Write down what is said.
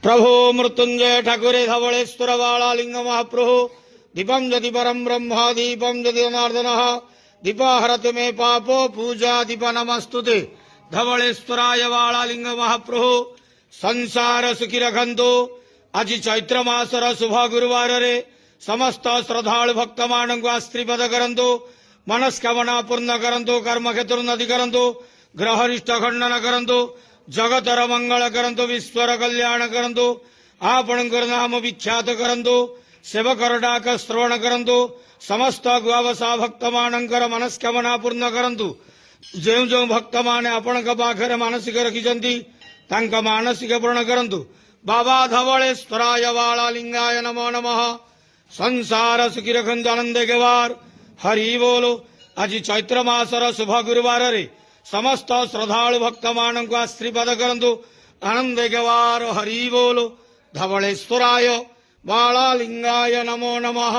प्रभो मृत्युंजय ठाकुरे धवलेश्वर बालालिंग महाप्रभु दीपम यदि परम ब्रह्म दीपम यदि जनार्दन दीपा हरति मे पापो पूजा दीप नमस्तुते धवलेश्वराय बालालिंग महाप्रभु संसार सुखी रखंतु आज चैत्र मासर शुभ गुरुवार रे समस्त श्रद्धालु भक्त मान को आशीर्वाद करंतु मनस्कामना पूर्ण करंतु कर्म क्षेत्रोन्नति करंतु ग्रहरिष्ठ खंडन करंतु जगतर मंगल करंतु विश्वर कल्याण करंतु आपणकर नाम विख्यात करंतु सेवकर डाक श्रवण करंतु समस्त गुआवसा भक्त मानकर मनस्कामना पूर्ण करंतु जो जो भक्त माने आपण पाखरे मानसिक रखिछंती तांका मानसिक पूर्ण करंतु बाबा धवलेश्वराय बालालिंगाय नमो नमः संसार सुखी रखंतु आनंद गेवार हरि बोलो आज चैत्र मासर शुभ गुरुवार रे समस्त श्रद्धालु भक्त मान को आशीर्वाद करंतु आनंद गेवार हरि बोलो धवलेश्वराय बालालिंगाय नमो नमः।